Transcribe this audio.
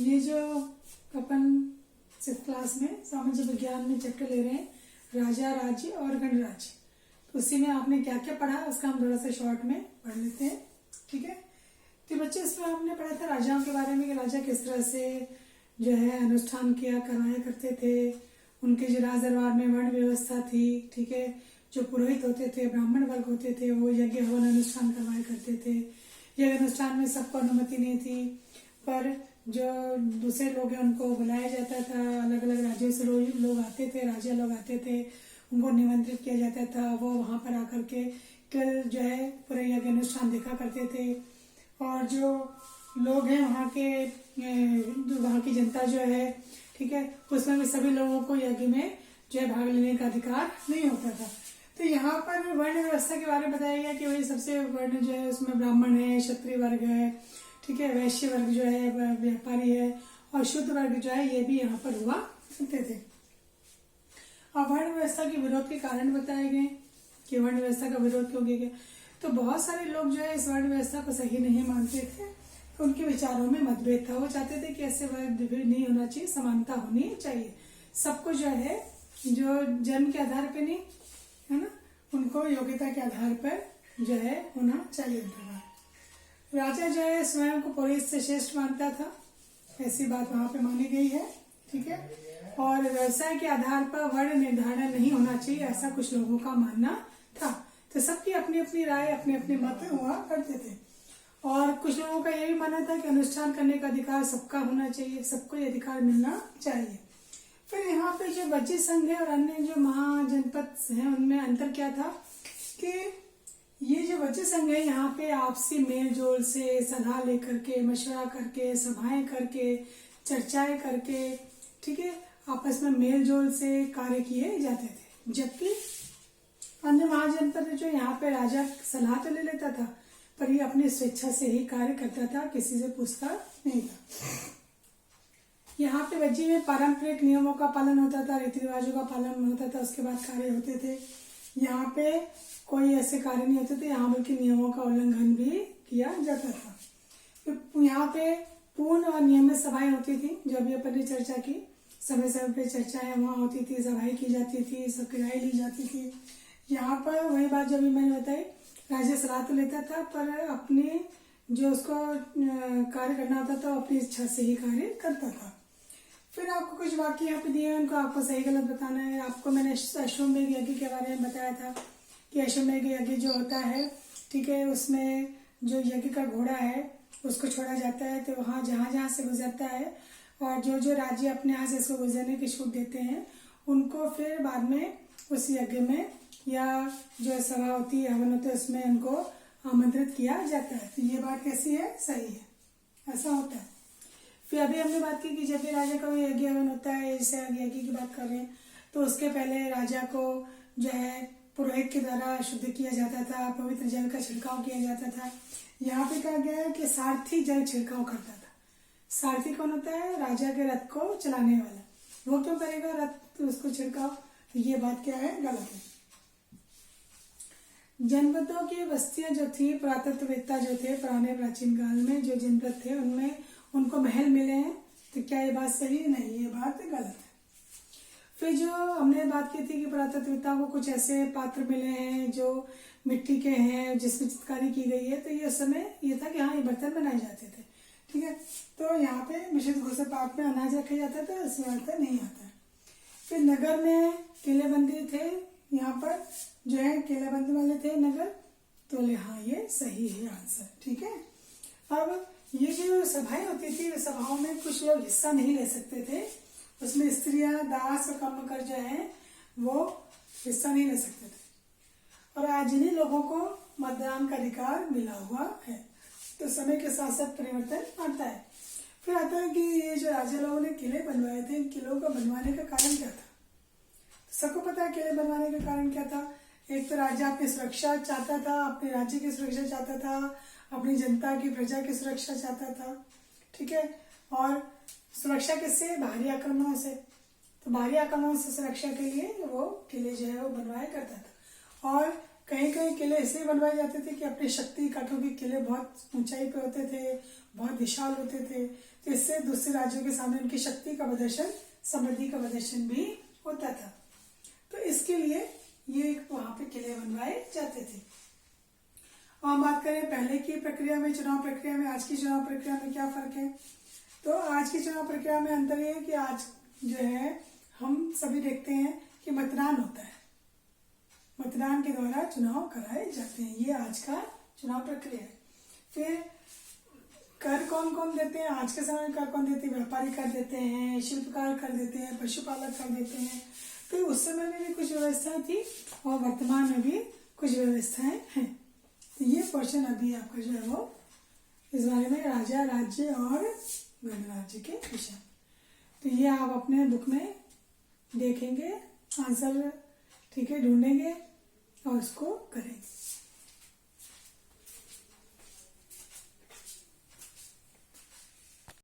ये जो अपन 6th class में सामाजिक विज्ञान में चैप्टर ले रहे हैं राजा, राज्य और गणराज्य, तो उसी में आपने क्या क्या पढ़ा उसका हम थोड़ा सा शॉर्ट में पढ़ लेते हैं। ठीक है, तो बच्चे इसमें आपने पढ़ा था राजाओं के बारे में कि राजा किस तरह से जो है अनुष्ठान किया करवाया करते थे, उनके जो राज दरबार में वर्ण व्यवस्था थी। ठीक है, जो पुरोहित होते थे, ब्राह्मण वर्ग होते थे, वो यज्ञ हवन अनुष्ठान करवाया करते थे। यज्ञ अनुष्ठान में सबको अनुमति नहीं थी, पर जो दूसरे लोग हैं उनको बुलाया जाता था। अलग अलग राज्यों से लोग आते थे, राजा लोग आते थे, उनको निमंत्रित किया जाता था। वो वहां पर आकर के जो है पूरे यज्ञ अनुष्ठान देखा करते थे। और जो लोग हैं वहाँ की जनता जो है, ठीक है, उसमें भी सभी लोगों को यज्ञ में जो है भाग लेने का अधिकार नहीं होता था। तो यहाँ पर वर्ण व्यवस्था के बारे में बताया गया कि वही सबसे वर्ण जो है उसमें ब्राह्मण है, क्षत्रिय वर्ग है, ठीक है, वैश्य वर्ग जो है, व्यापारी है, और शुद्ध वर्ग जो है ये भी यहाँ पर हुआ करते थे। और वर्ण व्यवस्था के विरोध के कारण बताए गए कि वर्ण व्यवस्था का विरोध क्यों किया गया। तो बहुत सारे लोग जो है इस वर्ण व्यवस्था को सही नहीं मानते थे, तो उनके विचारों में मतभेद था। वो चाहते थे कि ऐसे वर्ण नहीं होना चाहिए, समानता होनी चाहिए, सबको जो है जो जन्म के आधार पे नहीं है ना, उनको योग्यता के आधार पर जो है होना चाहिए उनका। राजा जो है स्वयं को पुरोहित से श्रेष्ठ मानता था, ऐसी बात वहां पे मानी गई है। ठीक है, और व्यवसाय के आधार पर वर्ण निर्धारण नहीं होना चाहिए, ऐसा कुछ लोगों का मानना था। तो सबकी अपनी अपनी राय, अपने अपने मत हुआ करते थे। और कुछ लोगों का यह भी मानना था कि अनुष्ठान करने का अधिकार सबका होना चाहिए, सबको ये अधिकार मिलना चाहिए। फिर यहाँ पे जो वज्जीय संघ है और अन्य जो महाजनपद हैं उनमें अंतर क्या था कि ये जो वज्जीय संघ है यहाँ पे आपसी मेल जोल से, सलाह लेकर के, मशवरा करके, सभाएं करके, चर्चाएं करके, ठीक है, आपस में मेल जोल से कार्य किए जाते थे। जबकि अन्य महाजनपद जो यहाँ पे राजा सलाह तो ले लेता था, पर ये अपनी स्वेच्छा से ही कार्य करता था, किसी से पूछता नहीं था। यहाँ पे वज्जीय में पारंपरिक नियमों का पालन होता था, रीति रिवाजों का पालन होता था, उसके बाद कार्य होते थे। यहाँ पे कोई ऐसे कार्य नहीं होते थे, यहाँ बल्कि नियमों का उल्लंघन भी किया जाता था। तो यहाँ पे पूर्ण और नियमित सभाएं होती थी, जो अभी अपन ने चर्चा की, समय समय पे चर्चाएं वहाँ होती थी, सभाएं की जाती थी, सबकी राय ली जाती थी। यहाँ पर वही बात जो अभी मैंने बताई, राजा सलाह तो लेता था, पर अपने जो उसको कार्य करना होता था अपनी इच्छा से ही कार्य करता था। फिर आपको कुछ वाक्य यहाँ पे दिए हैं, उनको आपको सही गलत बताना है। आपको मैंने अश्वमेध यज्ञ के बारे में बताया था कि अश्वमेध यज्ञ जो होता है, ठीक है, उसमें जो यज्ञ का घोड़ा है उसको छोड़ा जाता है, तो वहाँ जहाँ जहाँ से गुजरता है और जो जो राज्य अपने यहाँ से इसको गुजरने की छूट देते हैं, उनको फिर बाद में उस यज्ञ में या जो सभा होती है, हवन होता है, उसमें उनको आमंत्रित किया जाता है। तो ये बात कैसी है? सही है, ऐसा होता है। फिर अभी हमने बात की कि जब भी राजा का यज्ञ हवन होता है, जैसे यज्ञ की बात कर रहे हैं, तो उसके पहले राजा को जो है पुरोहित के द्वारा शुद्ध किया जाता था, पवित्र जल का छिड़काव किया जाता था। यहाँ पे कहा गया है कि सारथी जल छिड़काव करता था। सारथी कौन होता है? राजा के रथ को चलाने वाला। वो क्यों करेगा रथ उसको छिड़काव? तो ये बात क्या है? गलत है। जनपदों की बस्तियां जो थी, पुरातत्ववेत्ता जो थे पुराने प्राचीन काल में जो जनपद थे, उनमें उनको महल मिले हैं, तो क्या ये बात सही है? नहीं, ये बात गलत है। फिर जो हमने बात की थी कि पुरातत्ववेत्ता को कुछ ऐसे पात्र मिले हैं जो मिट्टी के हैं, जिसमें चित्रकारी की गई है, तो ये उस समय ये था कि हाँ, ये बर्तन बनाए जाते थे। ठीक है, तो यहाँ पे मिश्रित घोषा पात्र में अनाज रखा जाता था, इसमें अर्थ नहीं आता है। फिर नगर में किलेबंदी थे, यहाँ पर जो है किलेबंदी वाले थे नगर, तो हाँ, ये सही है आंसर। ठीक है, अब ये जो सभाएं होती थी, सभाओं में कुछ लोग हिस्सा नहीं ले सकते थे, उसमें स्त्रियां, दास और कर्मकर जो है वो हिस्सा नहीं ले सकते थे। और आज इन्हीं लोगों को मतदान का अधिकार मिला हुआ है। तो समय के साथ साथ परिवर्तन आता है। फिर आता है कि ये जो राजा लोगों ने किले बनवाए थे, इन किलों को बनवाने का कारण क्या था? सबको पता है किले बनवाने का कारण क्या था। एक तो राजा अपनी सुरक्षा चाहता था, अपने राज्य की सुरक्षा चाहता था, अपनी जनता की, प्रजा की सुरक्षा चाहता था। ठीक है, और सुरक्षा किससे? बाहरी आक्रमणों से। तो बाहरी आक्रमणों से सुरक्षा के लिए वो किले जो है वो बनवाया करता था। और कहीं कहीं किले ऐसे बनवाए जाते थे कि अपनी शक्ति का, क्योंकि किले बहुत ऊंचाई पे होते थे, बहुत विशाल होते थे, तो इससे दूसरे राज्यों के सामने उनकी शक्ति का प्रदर्शन, समृद्धि का प्रदर्शन भी होता था। तो इसके लिए ये वहां पे किले बनवाए जाते थे। और हम बात करें पहले की प्रक्रिया में, चुनाव प्रक्रिया में, आज की चुनाव प्रक्रिया में क्या फर्क है। तो आज की चुनाव प्रक्रिया में अंतर ये है कि आज जो है हम सभी देखते हैं कि मतदान होता है, मतदान के द्वारा चुनाव कराए जाते हैं। ये आज का चुनाव प्रक्रिया है। फिर कर कौन कौन देते हैं, आज के समय में कर कौन देते हैं, व्यापारी कर देते हैं, शिल्पकार कर देते हैं, पशुपालक कर देते हैं। तो उस समय में भी कुछ व्यवस्था थी और वर्तमान में भी कुछ व्यवस्थाएं हैं। तो ये क्वेश्चन अभी आपका जो है वो इस बारे में, राजा, राज्य और गणराज्य के विषय। तो ये आप अपने बुक में देखेंगे, आंसर ठीक है ढूंढेंगे और उसको करेंगे।